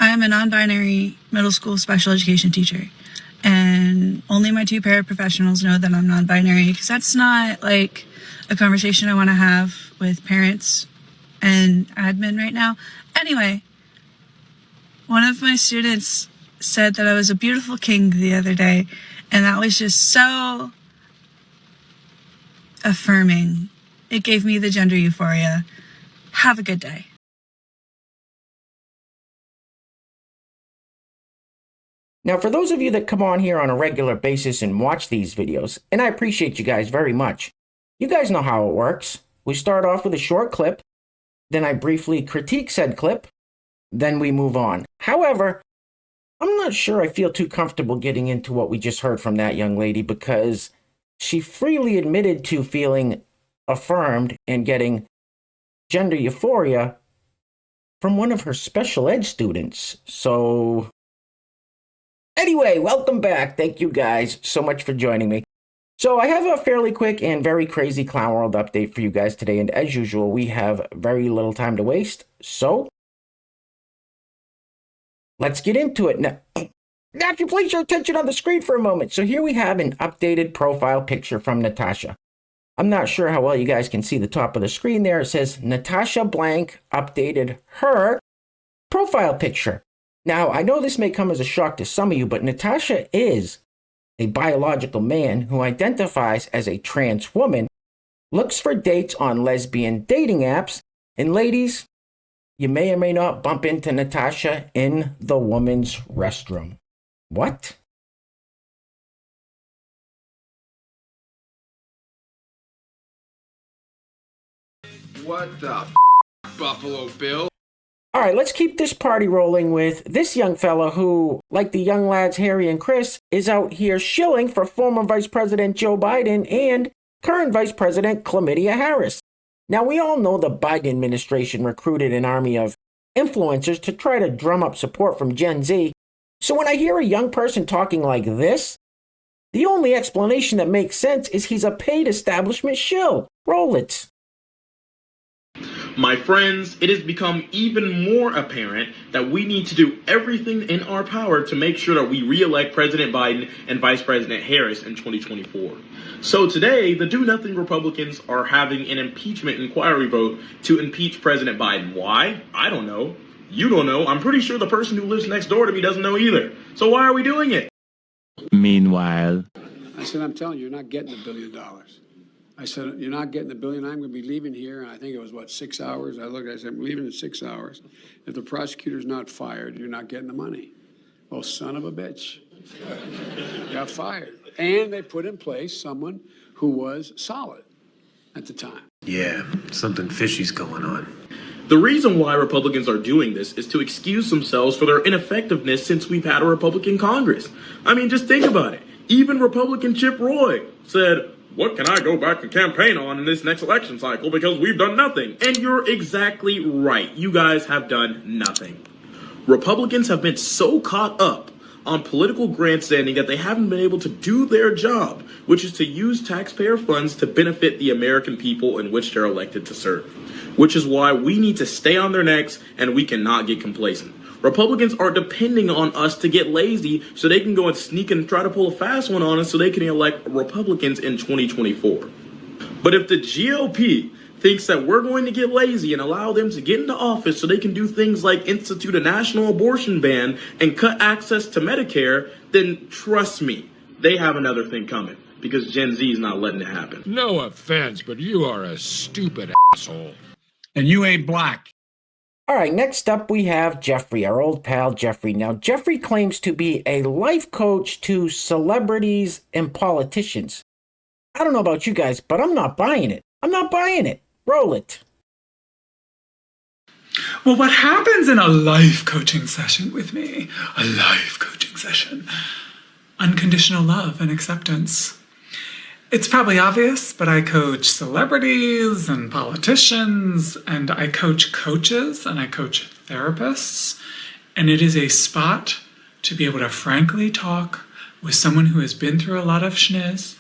I'm a non-binary middle school special education teacher, and only my 2 paraprofessionals know that I'm non-binary, because that's not like a conversation I want to have with parents and admin right now. Anyway, one of my students said that I was a beautiful king the other day, and that was just so affirming. It gave me the gender euphoria. Have a good day. Now, for those of you that come on here on a regular basis and watch these videos, and I appreciate you guys very much, you guys know how it works. We start off with a short clip, then I briefly critique said clip, then we move on. However, I'm not sure I feel too comfortable getting into what we just heard from that young lady, because she freely admitted to feeling affirmed and getting gender euphoria from one of her special ed students. So anyway, welcome back. Thank you guys so much for joining me. So I have a fairly quick and very crazy Clown World update for you guys today. And as usual, we have very little time to waste. So let's get into it. Now, if you place your attention on the screen for a moment. So here we have an updated profile picture from Natasha. I'm not sure how well you guys can see the top of the screen there. It says Natasha blank updated her profile picture. Now, I know this may come as a shock to some of you, but Natasha is a biological man who identifies as a trans woman, looks for dates on lesbian dating apps, and ladies, you may or may not bump into Natasha in the woman's restroom. What? What the Buffalo Bill? All right, let's keep this party rolling with this young fella who, like the young lads Harry and Chris, is out here shilling for former Vice President Joe Biden and current Vice President Chlamydia Harris. Now, we all know the Biden administration recruited an army of influencers to try to drum up support from Gen Z. So when I hear a young person talking like this, the only explanation that makes sense is he's a paid establishment shill. Roll it. My friends, it has become even more apparent that we need to do everything in our power to make sure that we re-elect President Biden and Vice President Harris in 2024. So today, the do-nothing Republicans are having an impeachment inquiry vote to impeach President Biden. Why? I don't know. You don't know. I'm pretty sure the person who lives next door to me doesn't know either. So why are we doing it? Meanwhile, I said, I'm telling you, you're not getting $1 billion. I said, you're not getting $1 billion. I'm going to be leaving here. And I think it was, 6 hours? I looked, I said, I'm leaving in 6 hours. If the prosecutor's not fired, you're not getting the money. Well, son of a bitch. Got fired. And they put in place someone who was solid at the time. Yeah, something fishy's going on. The reason why Republicans are doing this is to excuse themselves for their ineffectiveness since we've had a Republican Congress. I mean, just think about it. Even Republican Chip Roy said, what can I go back and campaign on in this next election cycle because we've done nothing? And you're exactly right. You guys have done nothing. Republicans have been so caught up on political grandstanding that they haven't been able to do their job, which is to use taxpayer funds to benefit the American people in which they're elected to serve. Which is why we need to stay on their necks and we cannot get complacent. Republicans are depending on us to get lazy so they can go and sneak and try to pull a fast one on us so they can elect Republicans in 2024. But if the GOP thinks that we're going to get lazy and allow them to get into office so they can do things like institute a national abortion ban and cut access to Medicare, then trust me, they have another thing coming because Gen Z is not letting it happen. No offense, but you are a stupid asshole. And you ain't black. All right, next up we have Jeffrey, our old pal Jeffrey. Now, Jeffrey claims to be a life coach to celebrities and politicians. I don't know about you guys, but I'm not buying it. I'm not buying it. Roll it. Well, what happens in a life coaching session with me? A life coaching session. Unconditional love and acceptance. It's probably obvious, but I coach celebrities and politicians, and I coach coaches, and I coach therapists, and it is a spot to be able to frankly talk with someone who has been through a lot of schniz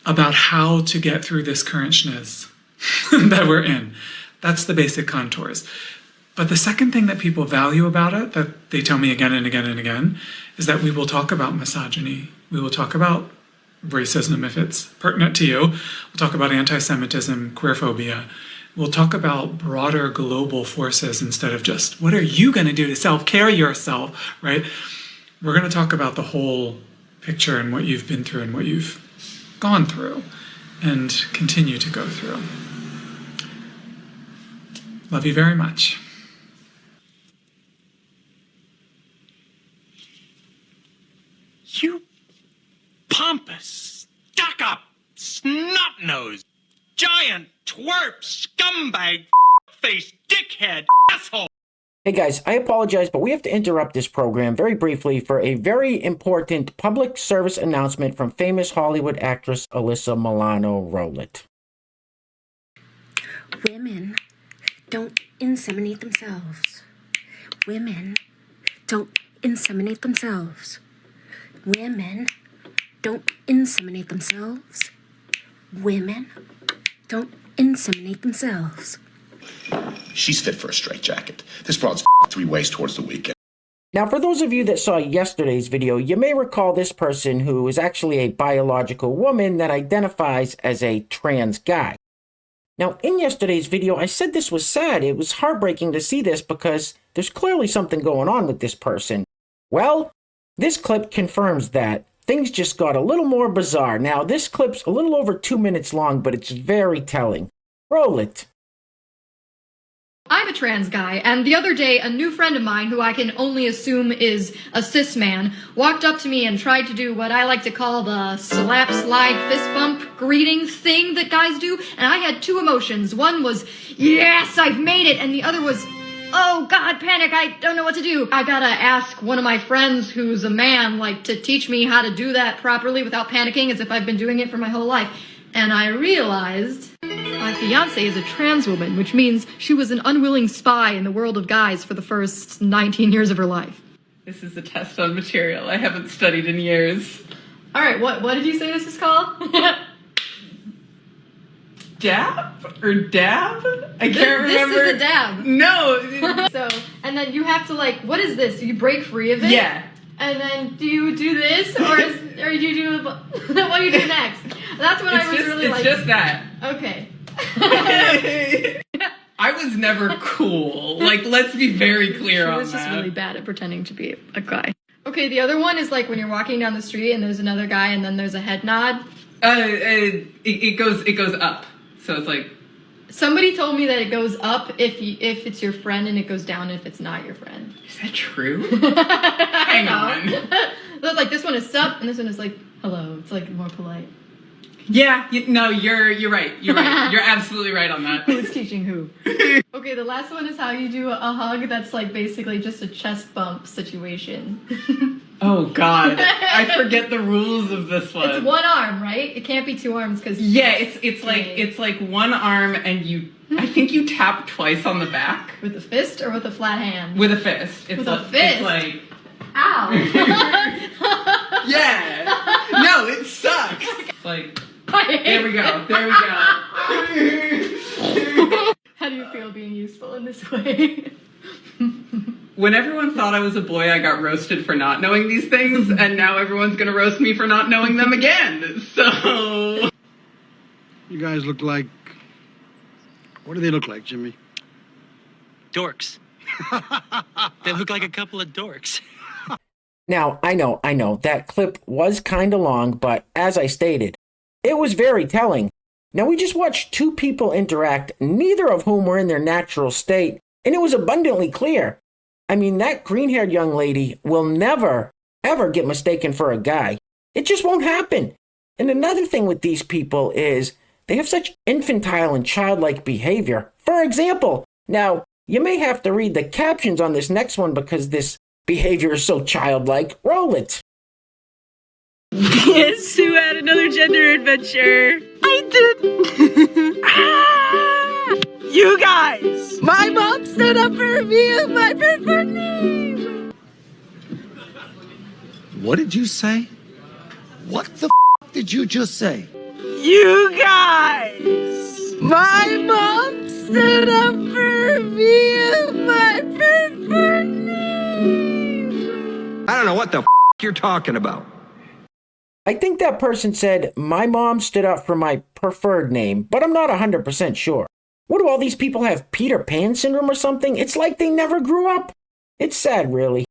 about how to get through this current schniz that we're in. That's the basic contours. But the second thing that people value about it, that they tell me again and again and again, is that we will talk about misogyny. We will talk about racism if it's pertinent to you. We'll talk about anti-Semitism, queerphobia. We'll talk about broader global forces instead of just, what are you going to do to self-care yourself, right? We're going to talk about the whole picture and what you've been through and what you've gone through and continue to go through. Love you very much. You pompous, stuck-up, snot-nosed, giant, twerp, scumbag, face, dickhead, asshole. Hey guys, I apologize, but we have to interrupt this program very briefly for a very important public service announcement from famous Hollywood actress Alyssa Milano Rowlett. Women don't inseminate themselves. Women don't inseminate themselves. Women don't inseminate themselves. Women don't inseminate themselves. She's fit for a straitjacket. This broad's 3 ways towards the weekend. Now, for those of you that saw yesterday's video, you may recall this person who is actually a biological woman that identifies as a trans guy. Now, in yesterday's video, I said this was sad. It was heartbreaking to see this because there's clearly something going on with this person. Well, this clip confirms that. Things just got a little more bizarre. Now, this clip's a little over 2 minutes long, but it's very telling. Roll it. I'm a trans guy, and the other day, a new friend of mine, who I can only assume is a cis man, walked up to me and tried to do what I like to call the slap, slide, fist bump greeting thing that guys do, and I had two emotions. One was, yes, I've made it, and the other was, oh God, panic, I don't know what to do. I gotta ask one of my friends who's a man, like, to teach me how to do that properly without panicking as if I've been doing it for my whole life. And I realized my fiance is a trans woman, which means she was an unwilling spy in the world of guys for the first 19 years of her life. This is a test on material I haven't studied in years. All right, what did you say this is called? Dab? Or dab? I can't remember. This is a dab. No. So, and then you have to, like, what is this? You break free of it? Yeah. And then do you do this, or do you do, what do you do next? That's what I was really like. It's just that. Okay. I was never cool. Like, let's be very clear on that. She was just really bad at pretending to be a guy. Okay, the other one is like when you're walking down the street and there's another guy and then there's a head nod. It goes up. So it's like. Somebody told me that it goes up if it's your friend and it goes down if it's not your friend. Is that true? Hang on. Like this one is sup and this one is like hello. It's like more polite. Yeah, no, you're right. You're right. You're absolutely right on that. Who's teaching who? Okay, the last one is how you do a hug that's like basically just a chest bump situation. Oh God, I forget the rules of this one. It's one arm, right? It can't be two arms because it's like one arm and I think you tap twice on the back with a fist or with a flat hand. With a fist. With a fist. It's like ow. Yeah. No, it sucks. It's like. There we go. There we go. How do you feel being useful in this way? When everyone thought I was a boy, I got roasted for not knowing these things, and now everyone's gonna roast me for not knowing them again. So. You guys look like. What do they look like, Jimmy? Dorks. They look like a couple of dorks. Now, I know, that clip was kind of long, but as I stated, it was very telling. Now, we just watched two people interact, neither of whom were in their natural state, and it was abundantly clear. I mean, that green-haired young lady will never, ever get mistaken for a guy. It just won't happen. And another thing with these people is they have such infantile and childlike behavior. For example, now, you may have to read the captions on this next one because this behavior is so childlike. Roll it. Guess who had another gender adventure? I did. You guys! My mom stood up for me and my preferred name! What did you say? What the did you just say? You guys! My mom stood up for me and my preferred name. I don't know what the you're talking about. I think that person said, my mom stood up for my preferred name, but I'm not 100% sure. What do all these people have, Peter Pan syndrome or something? It's like they never grew up. It's sad, really.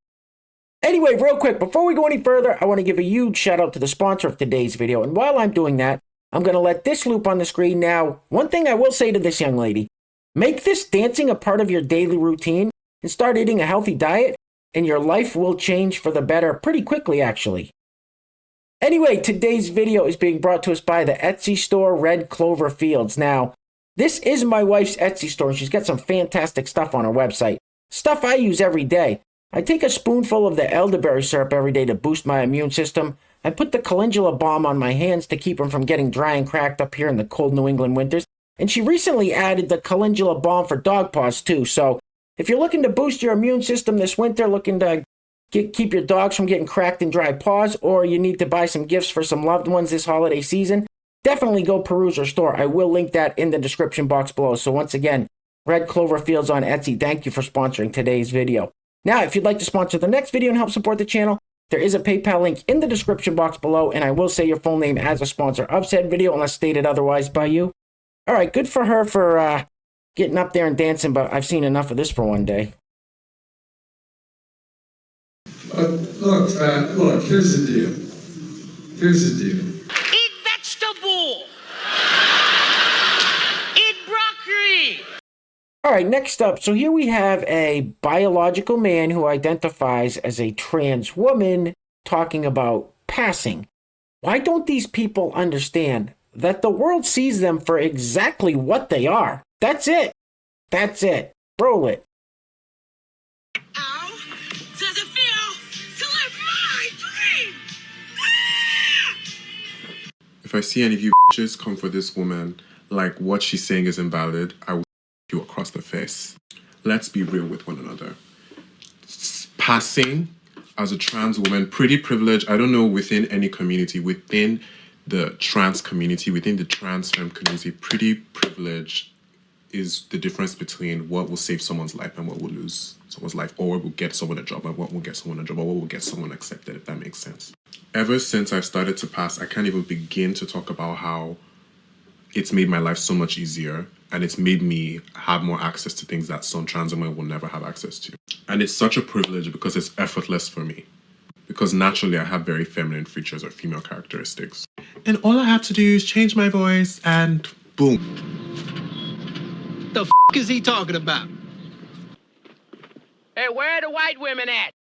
Anyway, real quick, before we go any further, I want to give a huge shout out to the sponsor of today's video. And while I'm doing that, I'm going to let this loop on the screen now. One thing I will say to this young lady, make this dancing a part of your daily routine and start eating a healthy diet, and your life will change for the better pretty quickly, actually. Anyway, today's video is being brought to us by the Etsy store, Red Clover Fields. Now, this is my wife's Etsy store, and she's got some fantastic stuff on her website. Stuff I use every day. I take a spoonful of the elderberry syrup every day to boost my immune system. I put the calendula balm on my hands to keep them from getting dry and cracked up here in the cold New England winters. And she recently added the calendula balm for dog paws too. So if you're looking to boost your immune system this winter, looking to keep your dogs from getting cracked and dry paws, or you need to buy some gifts for some loved ones this holiday season, definitely go peruse her store. I will link that in the description box below. So once again, Red Clover Fields on Etsy, thank you for sponsoring today's video. Now, if you'd like to sponsor the next video and help support the channel, there is a PayPal link in the description box below, and I will say your full name as a sponsor of said video unless stated otherwise by you. All right, good for her for getting up there and dancing, but I've seen enough of this for one day. Look, here's the deal. Here's the deal. Eat vegetable. Eat broccoli. All right, next up, so here we have a biological man who identifies as a trans woman talking about passing. Why don't these people understand that the world sees them for exactly what they are? That's it. That's it. Roll it. How does it feel to live my dream? If I see any of you bitches come for this woman, like what she's saying is invalid, I will you across the face. Let's be real with one another. Passing as a trans woman, pretty privileged. I don't know within any community, within the trans community, within the trans femme community, pretty privilege is the difference between what will save someone's life and what will lose someone's life, or what will get someone a job and what will get someone a job, or what will get someone accepted, if that makes sense. Ever since I've started to pass, I can't even begin to talk about how it's made my life so much easier, and it's made me have more access to things that some trans women will never have access to. And it's such a privilege because it's effortless for me. Because naturally I have very feminine features or female characteristics. And all I have to do is change my voice and boom. The f is he talking about? Hey, where are the white women at?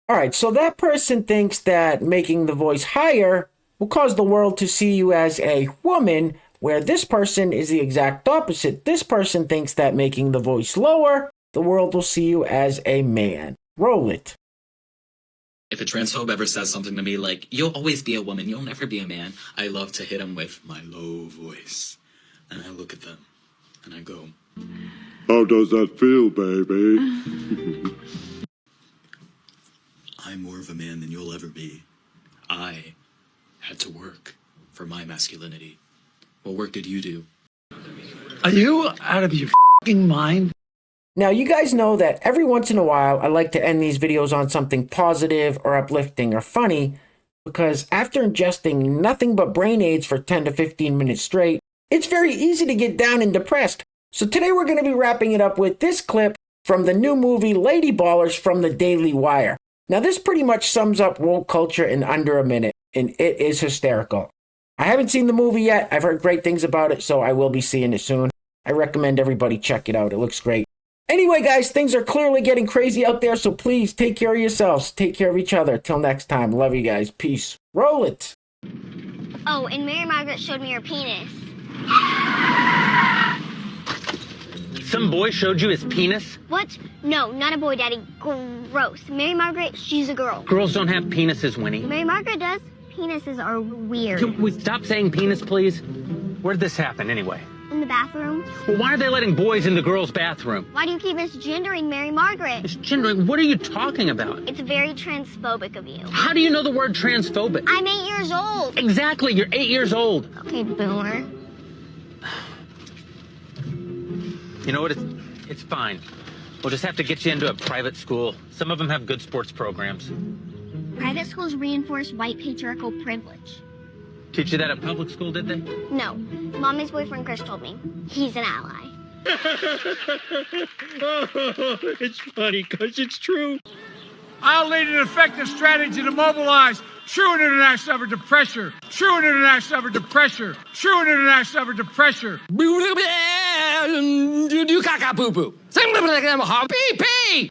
All right, so that person thinks that making the voice higher will cause the world to see you as a woman, where this person is the exact opposite. This person thinks that making the voice lower, the world will see you as a man. Roll it. If a transphobe ever says something to me like, you'll always be a woman, you'll never be a man, I love to hit him with my low voice. And I look at them and I go, How does that feel, baby? I'm more of a man than you'll ever be. I had to work for my masculinity. What work did you do? Are you out of your f***ing mind? Now, you guys know that every once in a while, I like to end these videos on something positive or uplifting or funny, because after ingesting nothing but brain aids for 10 to 15 minutes straight, it's very easy to get down and depressed. So today we're going to be wrapping it up with this clip from the new movie Lady Ballers from the Daily Wire. Now, this pretty much sums up woke culture in under a minute, and it is hysterical. I haven't seen the movie yet. I've heard great things about it, so I will be seeing it soon. I recommend everybody check it out. It looks great. Anyway, guys, things are clearly getting crazy out there, so please take care of yourselves. Take care of each other. Till next time. Love you guys. Peace. Roll it. Oh, and Mary Margaret showed me her penis. Some boy showed you his penis? What? No, not a boy, Daddy. Gross. Mary Margaret, she's a girl. Girls don't have penises, Winnie. Mary Margaret does. Penises are weird. Can we stop saying penis, please? Where'd this happen, anyway? In the bathroom. Well, why are they letting boys in the girls' bathroom? Why do you keep misgendering Mary Margaret? Misgendering? What are you talking about? It's very transphobic of you. How do you know the word transphobic? I'm 8 years old. Exactly, you're 8 years old. Okay, boomer. You know what? It's fine. We'll just have to get you into a private school. Some of them have good sports programs. Private schools reinforce white patriarchal privilege. Teach you that at public school, did they? No. Mommy's boyfriend Chris told me. He's an ally. It's funny because it's true. I'll lead an effective strategy to mobilize true international effort to pressure. True international effort to pressure. True international effort to pressure. Do caca poo poo. Pee pee.